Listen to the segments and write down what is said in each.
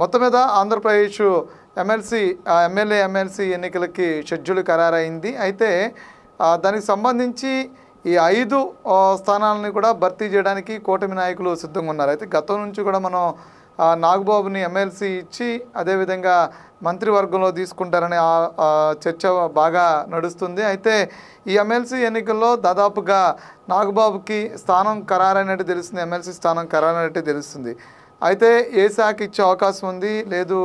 మొత్తం మీద Andhra Pradesh MLA MLC ఎన్నికలకి షెడ్యూల్ ఖరారైంది. అయితే దానికి సంబంధించి ఈ 5 స్థానాలని కూడా భర్తీ చేయడానికి కూటమి నాయకులు సిద్ధంగా ఉన్నారు. అయితే గతం నుంచి కూడా మనం నాగబాబుని ఎమ్మెల్సీ ఇచ్చి అదేవిధంగా మంత్రివర్గంలో తీసుకుంటారనే చర్చ బాగా నడుస్తుంది. అయితే ఈ ఎమ్మెల్సీ ఎన్నికల్లో దాదాపుగా నాగబాబుకి స్థానం ఖరారైనట్టు తెలుస్తుంది, ఎమ్మెల్సీ స్థానం ఖరారైనట్టు తెలుస్తుంది. అయితే ఏ శాఖ ఇచ్చే అవకాశం ఉంది, లేదు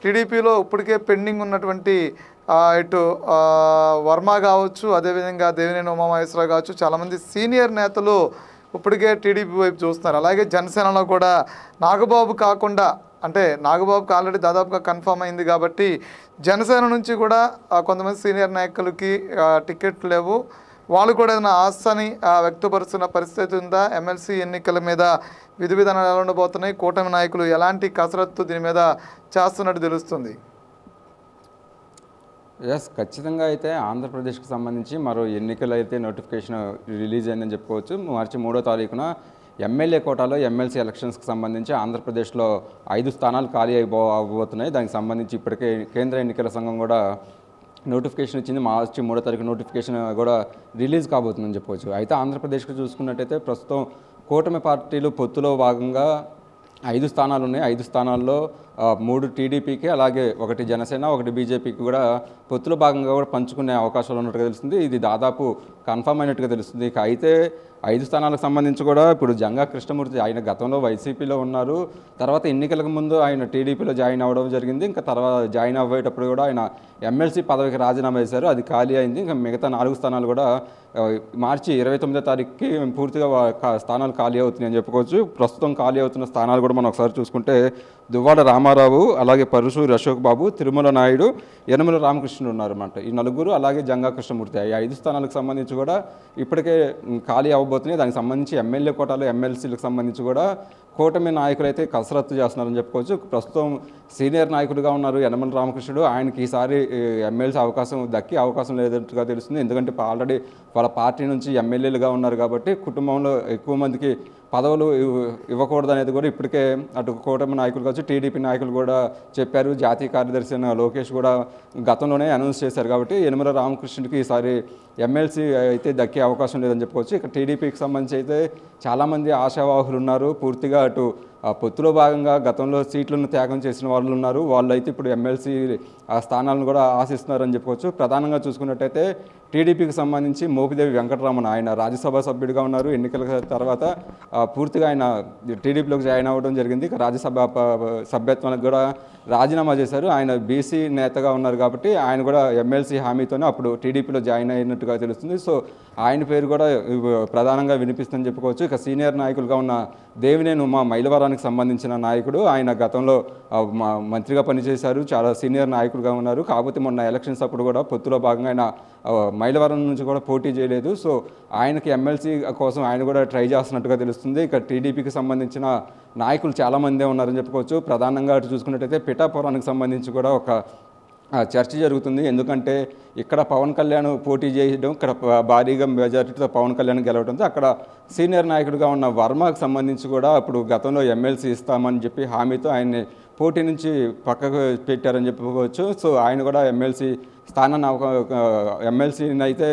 టీడీపీలో ఇప్పటికే పెండింగ్ ఉన్నటువంటి ఇటు వర్మ కావచ్చు, అదేవిధంగా దేవినేని ఉమామహేశ్వరరావు కావచ్చు, చాలామంది సీనియర్ నేతలు ఇప్పటికే టీడీపీ వైపు చూస్తున్నారు. అలాగే జనసేనలో కూడా నాగబాబు కాకుండా, అంటే నాగబాబుకి ఆల్రెడీ దాదాపుగా కన్ఫర్మ్ అయింది కాబట్టి జనసేన నుంచి కూడా కొంతమంది సీనియర్ నాయకులకి టికెట్లు లేవు. వాళ్ళు కూడా ఏదైనా ఆశని వ్యక్తపరుస్తున్న పరిస్థితి ఉందా? ఎమ్మెల్సీ ఎన్నికల మీద విధి విధానాలు ఎలా ఉండబోతున్నాయి, కూటమి నాయకులు ఎలాంటి కసరత్తు దీని మీద చేస్తున్నట్టు తెలుస్తుంది? ఖచ్చితంగా అయితే ఆంధ్రప్రదేశ్కి సంబంధించి మరో ఎన్నికలు అయితే నోటిఫికేషన్ రిలీజ్ అయిందని చెప్పుకోవచ్చు. మార్చి 3వ తారీఖున ఎమ్మెల్యే కోటాలో ఎమ్మెల్సీ ఎలక్షన్స్కి సంబంధించి ఆంధ్రప్రదేశ్లో 5 స్థానాలు ఖాళీ అవ్వబోతున్నాయి. దానికి సంబంధించి ఇప్పటికే కేంద్ర ఎన్నికల సంఘం కూడా నోటిఫికేషన్ ఇచ్చింది. మార్చి 3వ తారీఖు నోటిఫికేషన్ కూడా రిలీజ్ కాబోతుందని చెప్పవచ్చు. అయితే ఆంధ్రప్రదేశ్కి చూసుకున్నట్టయితే ప్రస్తుతం కూటమి పార్టీలు పొత్తులో భాగంగా 5 స్థానాలు ఉన్నాయి. 5 స్థానాల్లో 3 టీడీపీకి, అలాగే 1 జనసేన, 1 బీజేపీకి కూడా పొత్తులో భాగంగా కూడా పంచుకునే అవకాశాలు ఉన్నట్టుగా తెలుస్తుంది. ఇది దాదాపు కన్ఫర్మ్ అయినట్టుగా తెలుస్తుంది. అయితే 5 స్థానాలకు సంబంధించి కూడా ఇప్పుడు జంగా కృష్ణమూర్తి ఆయన గతంలో వైసీపీలో ఉన్నారు. తర్వాత ఎన్నికలకు ముందు ఆయన టీడీపీలో జాయిన్ అవ్వడం జరిగింది. ఇంకా తర్వాత జాయిన్ అవ్వేటప్పుడు కూడా ఆయన ఎమ్మెల్సీ పదవికి రాజీనామా చేశారు. అది ఖాళీ అయింది. ఇంకా మిగతా 4 స్థానాలు కూడా మార్చి 29వ తారీఖుకి పూర్తిగా స్థానాలు ఖాళీ అవుతున్నాయి అని చెప్పుకోవచ్చు. ప్రస్తుతం ఖాళీ అవుతున్న స్థానాలు కూడా మనం ఒకసారి చూసుకుంటే దువ్వాడ రామారావు, అలాగే పరుశూరి అశోక్ బాబు, తిరుమల నాయుడు, యనమల రామకృష్ణుడు ఉన్నారన్నమాట. ఈ 4, అలాగే జంగా కృష్ణమూర్తి. ఈ 5 స్థానాలకు సంబంధించి కూడా ఇప్పటికే ఖాళీ అవ్వబోతున్నాయి. దానికి సంబంధించి ఎమ్మెల్యే కోటాలో ఎమ్మెల్సీలకు సంబంధించి కూడా కూటమి నాయకులు అయితే కసరత్తు చేస్తున్నారని చెప్పుకోవచ్చు. ప్రస్తుతం సీనియర్ నాయకుడిగా ఉన్నారు యనమల రామకృష్ణుడు. ఆయనకి ఈసారి ఎమ్మెల్సీ దక్కే అవకాశం లేదట్టుగా తెలుస్తుంది. ఎందుకంటే ఆల్రెడీ వాళ్ళ పార్టీ నుంచి ఎమ్మెల్యేలుగా ఉన్నారు కాబట్టి కుటుంబంలో ఎక్కువ మందికి పదవులు ఇవ్వకూడదు అనేది కూడా ఇప్పటికే అటు కూటమి నాయకులు కావచ్చు, టీడీపీ నాయకులు కూడా చెప్పారు. జాతీయ కార్యదర్శి అయిన లోకేష్ కూడా గతంలోనే అనౌన్స్ చేశారు. కాబట్టి యనమల రామకృష్ణుడికి ఈసారి ఎమ్మెల్సీ అయితే దక్కే అవకాశం లేదని చెప్పుకోవచ్చు. ఇక టీడీపీకి సంబంధించి అయితే చాలామంది ఆశావాహులు ఉన్నారు. పూర్తిగా అటు పొత్తులో భాగంగా గతంలో సీట్లను త్యాగం చేసిన వాళ్ళు ఉన్నారు. వాళ్ళు అయితే ఇప్పుడు ఎమ్మెల్సీ స్థానాలను కూడా ఆశిస్తున్నారని చెప్పుకోవచ్చు. ప్రధానంగా చూసుకున్నట్టయితే టీడీపీకి సంబంధించి మోపిదేవి వెంకటరామన్, ఆయన రాజ్యసభ సభ్యుడిగా ఉన్నారు. ఎన్నికల తర్వాత పూర్తిగా ఆయన టీడీపీలోకి జాయిన్ అవ్వడం జరిగింది. రాజ్యసభ సభ్యత్వానికి కూడా రాజీనామా చేశారు. ఆయన బీసీ నేతగా ఉన్నారు కాబట్టి ఆయన కూడా ఎమ్మెల్సీ హామీతోనే అప్పుడు టీడీపీలో జాయిన్ అయినట్టుగా తెలుస్తుంది. సో ఆయన పేరు కూడా ప్రధానంగా వినిపిస్తుందని చెప్పుకోవచ్చు. ఇక సీనియర్ నాయకులుగా ఉన్న దేవినేని ఉమా మైలవరానికి సంబంధించిన నాయకుడు, ఆయన గతంలో మంత్రిగా పనిచేశారు. చాలా సీనియర్ నాయకుడుగా ఉన్నారు. కాకపోతే మొన్న ఎలక్షన్స్ అప్పుడు కూడా పొత్తులో భాగంగా ఆయన మైలవరం నుంచి కూడా పోటీ చేయలేదు. సో ఆయనకి ఎమ్మెల్సీ కోసం ఆయన కూడా ట్రై చేస్తున్నట్టుగా తెలుస్తుంది. ఇక టీడీపీకి సంబంధించిన నాయకులు చాలామందే ఉన్నారని చెప్పుకోవచ్చు. ప్రధానంగా అటు చూసుకున్నట్టయితే పిఠాపురానికి సంబంధించి కూడా ఒక చర్చ జరుగుతుంది. ఎందుకంటే ఇక్కడ పవన్ కళ్యాణ్ పోటీ చేయడం, ఇక్కడ భారీగా మెజారిటీతో పవన్ కళ్యాణ్ గెలవడంతో అక్కడ సీనియర్ నాయకుడిగా ఉన్న వర్మకు సంబంధించి కూడా అప్పుడు గతంలో ఎమ్మెల్సీ ఇస్తామని చెప్పి హామీతో ఆయన్ని పోటీ నుంచి పక్కకు పెట్టారని చెప్పుకోవచ్చు. సో ఆయన కూడా ఎమ్మెల్సీ స్థానాన్ని ఎమ్మెల్సీని అయితే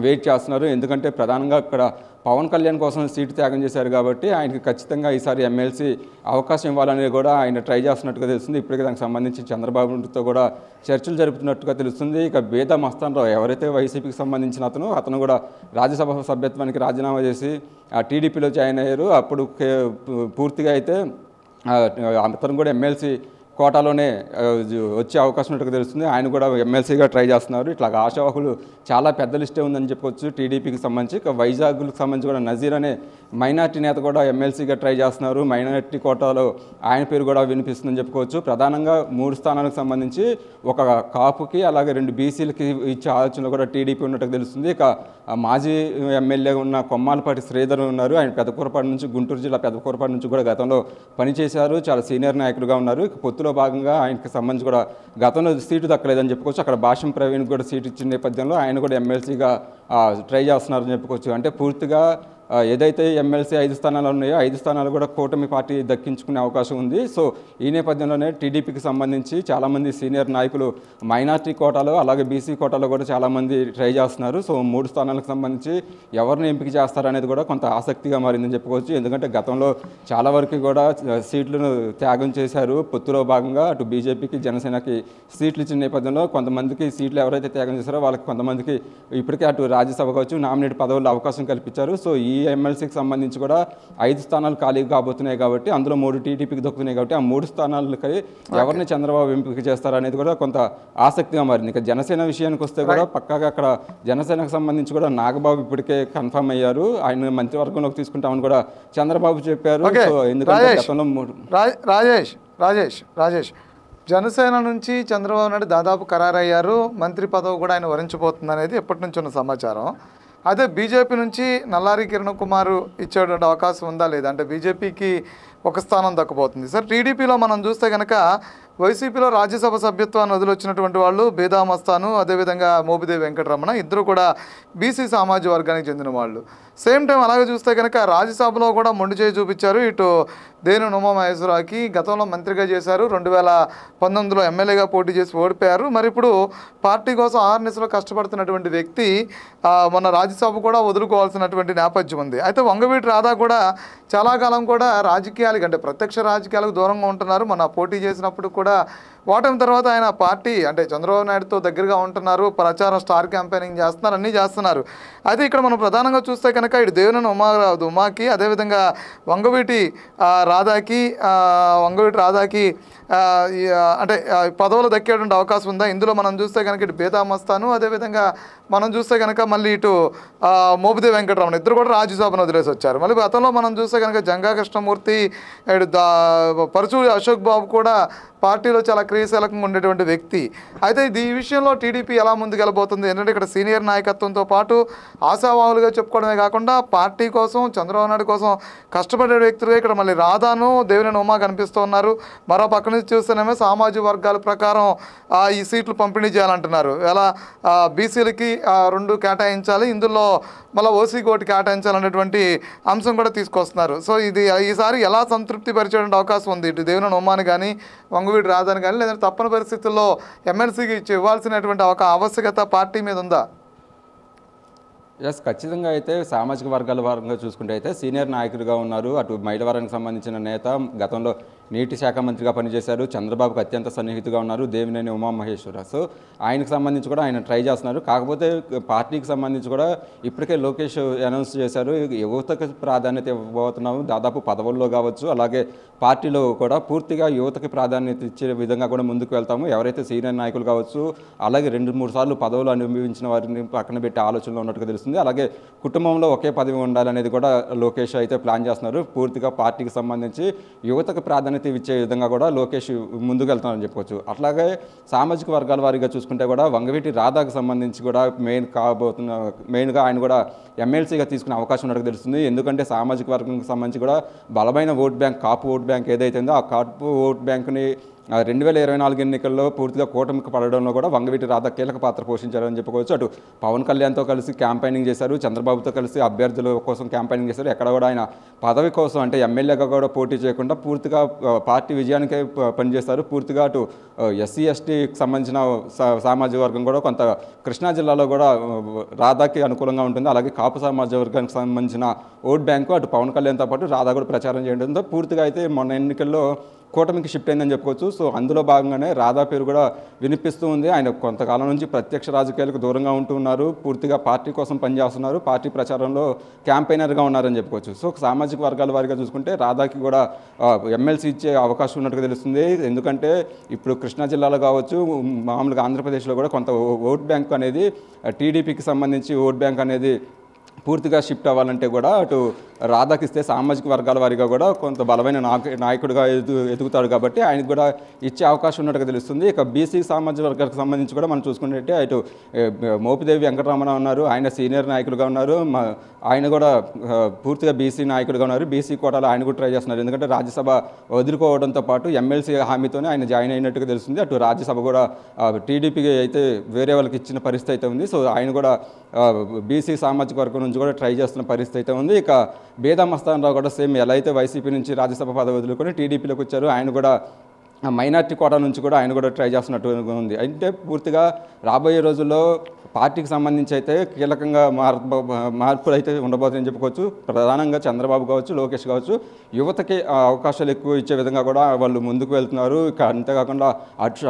వెయిట్ చేస్తున్నారు. ఎందుకంటే ప్రధానంగా ఇక్కడ పవన్ కళ్యాణ్ కోసం సీటు త్యాగం చేశారు కాబట్టి ఆయనకి ఖచ్చితంగా ఈసారి ఎమ్మెల్సీ అవకాశం ఇవ్వాలనేది కూడా ఆయన ట్రై చేస్తున్నట్టుగా తెలుస్తుంది. ఇప్పటికే దానికి సంబంధించి చంద్రబాబుతో కూడా చర్చలు జరుపుతున్నట్టుగా తెలుస్తుంది. ఇక బేదా మస్తాన్రావు, ఎవరైతే వైసీపీకి సంబంధించిన అతను కూడా రాజ్యసభ సభ్యత్వానికి రాజీనామా చేసి టీడీపీలో జాయిన్ అయ్యారు. అప్పుడు పూర్తిగా అయితే అతను కూడా ఎమ్మెల్సీ కోటాలోనే వచ్చే అవకాశం ఉన్నట్టుగా తెలుస్తుంది. ఆయన కూడా ఎమ్మెల్సీగా ట్రై చేస్తున్నారు. ఇట్లా ఆశావాహులు చాలా పెద్ద లిస్టే ఉందని చెప్పుకోవచ్చు టీడీపీకి సంబంధించి. ఇక వైజాగ్కి సంబంధించి కూడా నజీర్ అనే మైనార్టీ నేత కూడా ఎమ్మెల్సీగా ట్రై చేస్తున్నారు. మైనార్టీ కోటాలో ఆయన పేరు కూడా వినిపిస్తుందని చెప్పుకోవచ్చు. ప్రధానంగా 3 స్థానాలకు సంబంధించి ఒక కాపుకి, అలాగే 2 బీసీలకి ఇచ్చే ఆలోచనలు కూడా టీడీపీ ఉన్నట్టుగా తెలుస్తుంది. ఇక మాజీ ఎమ్మెల్యే ఉన్న కొమ్మాలపాటి శ్రీధర్ ఉన్నారు. ఆయన పెదకూరపాడు నుంచి, గుంటూరు జిల్లా పెదకూరపాడు నుంచి కూడా గతంలో పనిచేశారు. చాలా సీనియర్ నాయకులుగా ఉన్నారు. ఇక పొత్తులో భాగంగా ఆయనకి సంబంధించి కూడా గతంలో సీటు దక్కలేదని చెప్పుకోవచ్చు. అక్కడ భాష్యం ప్రవీణ్ కూడా సీటు ఇచ్చిన నేపథ్యంలో ఆయన కూడా ఎమ్మెల్సీగా ట్రై చేస్తున్నారని చెప్పుకోవచ్చు. అంటే పూర్తిగా ఏదైతే ఎమ్మెల్సీ 5 స్థానాలు ఉన్నాయో 5 స్థానాలు కూడా కూటమి పార్టీ దక్కించుకునే అవకాశం ఉంది. సో ఈ నేపథ్యంలోనే టీడీపీకి సంబంధించి చాలామంది సీనియర్ నాయకులు మైనార్టీ కోటాలో అలాగే బీసీ కోటాలో కూడా చాలామంది ట్రై చేస్తున్నారు. సో 3 స్థానాలకు సంబంధించి ఎవరిని ఎంపిక చేస్తారనేది కూడా కొంత ఆసక్తిగా మారిందని చెప్పుకోవచ్చు. ఎందుకంటే గతంలో చాలా వరకు కూడా సీట్లను త్యాగం చేశారు. పొత్తులో భాగంగా అటు బీజేపీకి జనసేనకి సీట్లు ఇచ్చిన నేపథ్యంలో కొంతమందికి సీట్లు ఎవరైతే త్యాగం చేశారో వాళ్ళకి కొంతమందికి ఇప్పటికే అటు రాజ్యసభ కావచ్చు నామినేట్ పదవుల్లో అవకాశం కల్పించారు. సో ఈ ఎమ్మెల్సీకి సంబంధించి కూడా 5 స్థానాలు ఖాళీ కాబోతున్నాయి కాబట్టి అందులో 3 టీడీపీకి దక్కుతున్నాయి కాబట్టి ఆ 3 స్థానాలకి ఎవరిని చంద్రబాబు ఎంపిక చేస్తారనేది కూడా కొంత ఆసక్తిగా మారింది. ఇక జనసేన విషయానికి వస్తే కూడా పక్కాగా అక్కడ జనసేనకు సంబంధించి కూడా నాగబాబు ఇప్పటికే కన్ఫర్మ్ అయ్యారు. ఆయన మంత్రివర్గంలోకి తీసుకుంటామని కూడా చంద్రబాబు చెప్పారు. సో ఎందుకంటే గతంలో రాజేష్ జనసేన నుంచి చంద్రబాబు నాయుడు దాదాపు ఖరారయ్యారు. మంత్రి పదవి కూడా ఆయన వరించబోతుంది అనేది ఎప్పటి నుంచి ఉన్న సమాచారం. అదే బీజేపీ నుంచి నల్లారి కిరణ్ కుమార్ ఇచ్చేటువంటి అవకాశం ఉందా లేదా అంటే బీజేపీకి ఒక స్థానం దక్కబోతుంది. సార్ టీడీపీలో మనం చూస్తే కనుక వైసీపీలో రాజ్యసభ సభ్యత్వాన్ని వదిలొచ్చినటువంటి వాళ్ళు బేదా మస్తాను అదేవిధంగా మోపిదేవి వెంకటరమణ ఇద్దరు కూడా బీసీ సామాజిక వర్గానికి చెందిన వాళ్ళు. సేమ్ టైం అలాగే చూస్తే కనుక రాజ్యసభలో కూడా మొండి చేయి చూపించారు. ఇటు దేవినేని ఉమామహేశ్వరరావుకి గతంలో మంత్రిగా చేశారు, 2019లో ఎమ్మెల్యేగా పోటీ చేసి ఓడిపోయారు. మరి ఇప్పుడు పార్టీ కోసం ఆర్ఎన్ఎస్లో కష్టపడుతున్నటువంటి వ్యక్తి మన రాజ్యసభ కూడా వదులుకోవాల్సినటువంటి నేపథ్యం ఉంది. అయితే వంగవీటి రాధా కూడా చాలా కాలం కూడా రాజకీయాలకు అంటే ప్రత్యక్ష రాజకీయాలకు దూరంగా ఉంటున్నారు. మన పోటీ చేసినప్పుడు కూడా ఓటమి తర్వాత ఆయన పార్టీ అంటే చంద్రబాబు నాయుడుతో దగ్గరగా ఉంటున్నారు, ప్రచారం స్టార్ క్యాంపెయినింగ్ చేస్తున్నారు, అన్నీ చేస్తున్నారు. అయితే ఇక్కడ మనం ప్రధానంగా చూస్తే కనుక ఇటు దేవినేని ఉమాకి అదేవిధంగా వంగవీటి రాధాకి అంటే పదవులు దక్కేటువంటి అవకాశం ఉందా? ఇందులో మనం చూస్తే కనుక ఇటు బేదా మస్తాను అదేవిధంగా మనం చూస్తే కనుక మళ్ళీ ఇటు మోపిదేవి వెంకటరమణ ఇద్దరు కూడా రాజ్యసభను వదిలేసి వచ్చారు. మళ్ళీ గతంలో మనం చూస్తే కనుక జంగా కృష్ణమూర్తి ఇటు పరుచూరి అశోక్ బాబు కూడా పార్టీలో చాలా క్రియాశీలకంగా ఉండేటువంటి వ్యక్తి. అయితే ఈ విషయంలో టీడీపీ ఎలా ముందుకెళ్ళబోతుంది? ఎందుకంటే ఇక్కడ సీనియర్ నాయకత్వంతో పాటు ఆశావాహులుగా చెప్పుకోవడమే కాకుండా పార్టీ కోసం చంద్రబాబు నాయుడు కోసం కష్టపడే వ్యక్తులుగా ఇక్కడ మళ్ళీ రాధాను దేవినేని ఉమా కనిపిస్తూ ఉన్నారు. మరో పక్క నుంచి చూస్తేనేమో సామాజిక వర్గాల ప్రకారం ఈ సీట్లు పంపిణీ చేయాలంటున్నారు. ఎలా బీసీలకి 2 కేటాయించాలి, ఇందులో మళ్ళీ ఓసీకి 1 కేటాయించాలనేటువంటి అంశం కూడా తీసుకొస్తున్నారు. సో ఇది ఈసారి ఎలా సంతృప్తి పరిచేటువంటి అవకాశం ఉంది ఇటు దేవినేని ఉమాని కానీ వంగవీటి రాధాని కానీ, లేదంటే తప్పని పరిస్థితుల్లో ఎమ్మెల్సీకి ఇవ్వాల్సినటువంటి ఒక ఆవశ్యకత పార్టీ మీద ఉందా? ఖచ్చితంగా అయితే సామాజిక వర్గాల వారంగా చూసుకుంటే అయితే సీనియర్ నాయకుడిగా ఉన్నారు. అటు మహిళ వర్గానికి సంబంధించిన నేత, గతంలో నీటి శాఖ మంత్రిగా పనిచేశారు, చంద్రబాబుకు అత్యంత సన్నిహితుగా ఉన్నారు దేవినేని ఉమామహేశ్వరరావు. సో ఆయనకు సంబంధించి కూడా ఆయన ట్రై చేస్తున్నారు. కాకపోతే పార్టీకి సంబంధించి కూడా ఇప్పటికే లోకేష్ అనౌన్స్ చేశారు, యువతకు ప్రాధాన్యత ఇవ్వబోతున్నాము, దాదాపు పదవుల్లో కావచ్చు అలాగే పార్టీలో కూడా పూర్తిగా యువతకి ప్రాధాన్యత ఇచ్చే విధంగా కూడా ముందుకు వెళ్తాము. ఎవరైతే సీనియర్ నాయకులు కావచ్చు అలాగే 2-3 సార్లు పదవులు అనుభవించిన వారిని పక్కన పెట్టే ఆలోచనలో ఉన్నట్టుగా తెలుస్తుంది. అలాగే కుటుంబంలో ఒకే పదవి ఉండాలనేది కూడా లోకేష్ అయితే ప్లాన్ చేస్తున్నారు. పూర్తిగా పార్టీకి సంబంధించి యువతకు ప్రాధాన్యత ఇచ్చే విధంగా కూడా లోకేష్ ముందుకు వెళ్తున్నారని చెప్పుకోవచ్చు. అట్లాగే సామాజిక వర్గాల వారిగా చూసుకుంటే కూడా వంగవీటి రాధాకు సంబంధించి కూడా మెయిన్గా ఆయన కూడా ఎమ్మెల్సీగా తీసుకునే అవకాశం ఉన్నట్టు తెలుస్తుంది. ఎందుకంటే సామాజిక వర్గానికి సంబంధించి కూడా బలమైన ఓట్ బ్యాంక్, కాపు ఓట్ బ్యాంక్ ఏదైతే ఉందో ఆ కాపు ఓట్ బ్యాంక్ని 2024 ఎన్నికల్లో పూర్తిగా కూటమికి పడడంలో కూడా వంగవీటి రాధా కీలక పాత్ర పోషించారని చెప్పుకోవచ్చు. అటు పవన్ కళ్యాణ్తో కలిసి క్యాంపెయినింగ్ చేశారు, చంద్రబాబుతో కలిసి అభ్యర్థుల కోసం క్యాంపెయినింగ్ చేశారు. ఎక్కడ కూడా ఆయన పదవి కోసం అంటే ఎమ్మెల్యేగా కూడా పోటీ చేయకుండా పూర్తిగా పార్టీ విజయానికే పనిచేస్తారు. పూర్తిగా అటు ఎస్సీ ఎస్టీకి సంబంధించిన సామాజిక వర్గం కూడా కొంత కృష్ణా జిల్లాలో కూడా రాధాకి అనుకూలంగా ఉంటుంది. అలాగే కాపు సామాజిక వర్గానికి సంబంధించిన ఓట్ బ్యాంకు అటు పవన్ కళ్యాణ్తో పాటు రాధా కూడా ప్రచారం చేయడంతో పూర్తిగా అయితే మొన్న ఎన్నికల్లో కూటమికి షిఫ్ట్ అయిందని చెప్పుకోవచ్చు. సో అందులో భాగంగానే రాధా పేరు కూడా వినిపిస్తూ ఉంది. ఆయన కొంతకాలం నుంచి ప్రత్యక్ష రాజకీయాలకు దూరంగా ఉంటున్నారు, పూర్తిగా పార్టీ కోసం పనిచేస్తున్నారు, పార్టీ ప్రచారంలో క్యాంపెయినర్గా ఉన్నారని చెప్పుకోవచ్చు. సో సామాజిక వర్గాల వారిగా చూసుకుంటే రాధాకి కూడా ఎమ్మెల్సీ ఇచ్చే అవకాశం ఉన్నట్టుగా తెలుస్తుంది. ఎందుకంటే ఇప్పుడు కృష్ణా జిల్లాలో కావచ్చు మామూలుగా ఆంధ్రప్రదేశ్లో కూడా కొంత ఓట్ బ్యాంక్ అనేది టీడీపీకి సంబంధించి ఓట్ బ్యాంక్ అనేది పూర్తిగా షిఫ్ట్ అవ్వాలంటే కూడా అటు రాధాకి ఇస్తే సామాజిక వర్గాల వారిగా కూడా కొంత బలమైన నాయకుడిగా ఎదుగుతాడు కాబట్టి ఆయనకు కూడా ఇచ్చే అవకాశం ఉన్నట్టుగా తెలుస్తుంది. ఇక బీసీ సామాజిక వర్గాలకు సంబంధించి కూడా మనం చూసుకున్నట్టే అటు మోపిదేవి వెంకటరమణ ఉన్నారు, ఆయన సీనియర్ నాయకులుగా ఉన్నారు, ఆయన కూడా పూర్తిగా బీసీ నాయకుడిగా ఉన్నారు. బీసీ కోటాలో ఆయన కూడా ట్రై చేస్తున్నారు. ఎందుకంటే రాజ్యసభ వదులుకోవడంతో పాటు ఎమ్మెల్సీ హామీతోనే ఆయన జాయిన్ అయినట్టుగా తెలుస్తుంది. అటు రాజ్యసభ కూడా టీడీపీకి అయితే వేరే వాళ్ళకి ఇచ్చిన పరిస్థితి అయితే ఉంది. సో ఆయన కూడా బీసీ సామాజిక వర్గం తరపు నుంచి కూడా ట్రై చేస్తున్న పరిస్థితి అయితే ఉంది. ఇక బేదా మస్తాన్ రావు కూడా సేమ్ ఎలా అయితే వైసీపీ నుంచి రాజ్యసభ పదవి వదులుకొని టీడీపీలోకి వచ్చారు, ఆయన కూడా మైనార్టీ కోటా నుంచి కూడా ఆయన కూడా ట్రై చేస్తున్నట్టుగా ఉంది. అంటే పూర్తిగా రాబోయే రోజుల్లో పార్టీకి సంబంధించి అయితే కీలకంగా మార్పులు అయితే ఉండబోతుందని చెప్పుకోవచ్చు. ప్రధానంగా చంద్రబాబు కావచ్చు, లోకేష్ కావచ్చు, యువతకి అవకాశాలు ఎక్కువ ఇచ్చే విధంగా కూడా వాళ్ళు ముందుకు వెళ్తున్నారు. ఇక అంతేకాకుండా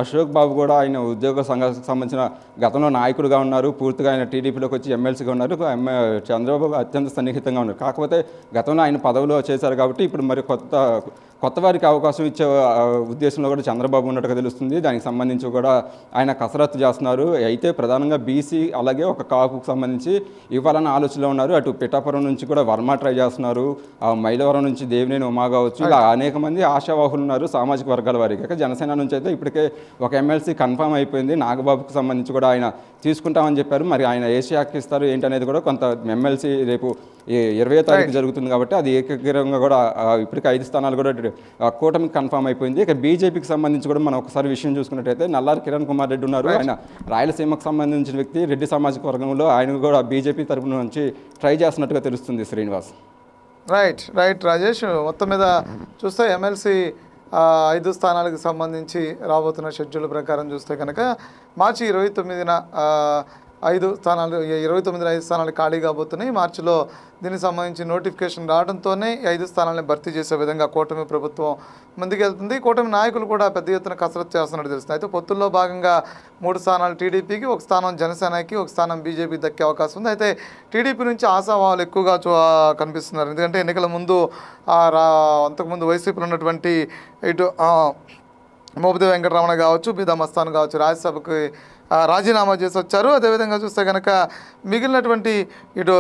అశోక్ బాబు కూడా ఆయన ఉద్యోగ సంఘానికి సంబంధించిన గతంలో నాయకుడిగా ఉన్నారు, పూర్తిగా ఆయన టీడీపీలోకి వచ్చి ఎమ్మెల్సీగా ఉన్నారు, చంద్రబాబు అత్యంత సన్నిహితంగా ఉన్నారు. కాకపోతే గతంలో ఆయన పదవిలో చేశారు కాబట్టి ఇప్పుడు మరి కొత్త వారికి అవకాశం ఇచ్చే ఉద్దేశంలో కూడా చంద్రబాబు ఉన్నట్టుగా తెలుస్తుంది. దానికి సంబంధించి కూడా ఆయన కసరత్తు చేస్తున్నారు. అయితే ప్రధానంగా బీసీ అలాగే ఒక కాపుకు సంబంధించి ఇవ్వాలన్న ఆలోచనలో ఉన్నారు. అటు పిఠాపురం నుంచి కూడా వర్మ ట్రై చేస్తున్నారు, మైలవరం నుంచి దేవినేని ఉమా కావచ్చు, ఇలా అనేక మంది ఆశావాహులు ఉన్నారు సామాజిక వర్గాల వారికి. ఇక జనసేన నుంచి అయితే ఇప్పటికే ఒక ఎమ్మెల్సీ కన్ఫర్మ్ అయిపోయింది. నాగబాబుకు సంబంధించి కూడా ఆయన తీసుకుంటామని చెప్పారు. మరి ఆయన ఏ శాఖకి ఇస్తారు ఏంటి అనేది కూడా కొంత ఎమ్మెల్సీ రేపు 20వ తారీఖు జరుగుతుంది కాబట్టి అది ఏకగ్రీవంగా కూడా ఇప్పటికే 5 స్థానాలు కూడా కూటమికి కన్ఫర్మ్ అయిపోయింది. ఇక బీజేపీకి సంబంధించి కూడా మనం ఒకసారి విషయం చూసుకున్నట్టయితే నల్లారి కిరణ్ కుమార్ రెడ్డి ఉన్నారు. ఆయన రాయలసీమకు సంబంధించిన వ్యక్తి, రెడ్డి సామాజిక వర్గంలో ఆయన కూడా బీజేపీ తరఫున నుంచి ట్రై చేస్తున్నట్టుగా తెలుస్తుంది. శ్రీనివాస్. రైట్ రాజేష్, మొత్తం మీద చూస్తే ఎమ్మెల్సీ 5 స్థానాలకు సంబంధించి రాబోతున్న షెడ్యూల్ ప్రకారం చూస్తే కనుక మార్చి 29న 5 స్థానాలు 29 5 స్థానాలు ఖాళీ కాబోతున్నాయి. మార్చిలో దీనికి సంబంధించి నోటిఫికేషన్ రావడంతోనే 5 స్థానాలను భర్తీ చేసే విధంగా కూటమి ప్రభుత్వం ముందుకెళ్తుంది. కూటమి నాయకులు కూడా పెద్ద ఎత్తున కసరత్తు చేస్తున్నట్టు తెలుస్తుంది. అయితే పొత్తుల్లో భాగంగా 3 స్థానాలు టీడీపీకి, 1 స్థానం జనసేనకి, 1 స్థానం బీజేపీ దక్కే అవకాశం ఉంది. అయితే టీడీపీ నుంచి ఆశావాహులు ఎక్కువగా కనిపిస్తున్నారు. ఎందుకంటే ఎన్నికల ముందు అంతకుముందు వైసీపీలో ఉన్నటువంటి ఇటు మోపిదేవి వెంకటరమణ కావచ్చు, బీదా మస్తాన్ కావచ్చు, రాజ్యసభకి రాజీనామా చేసి వచ్చారు. అదేవిధంగా చూస్తే కనుక మిగిలినటువంటి ఇటు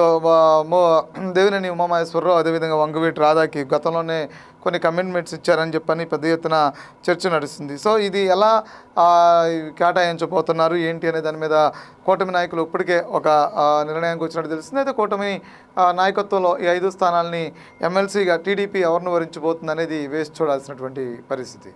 దేవినేని ఉమామహేశ్వరరావు, అదేవిధంగా వంగవీటి రాధాకి గతంలోనే కొన్ని కమిట్మెంట్స్ ఇచ్చారని చెప్పని పెద్ద ఎత్తున చర్చ నడుస్తుంది. సో ఇది ఎలా కేటాయించబోతున్నారు ఏంటి అనే దాని మీద కూటమి నాయకులు ఇప్పటికే ఒక నిర్ణయానికి వచ్చినట్టు తెలుస్తుంది. అయితే కూటమి నాయకత్వంలో ఈ 5 స్థానాలని ఎమ్మెల్సీగా టీడీపీ ఎవరిని వరించబోతుంది అనేది వేసి చూడాల్సినటువంటి పరిస్థితి.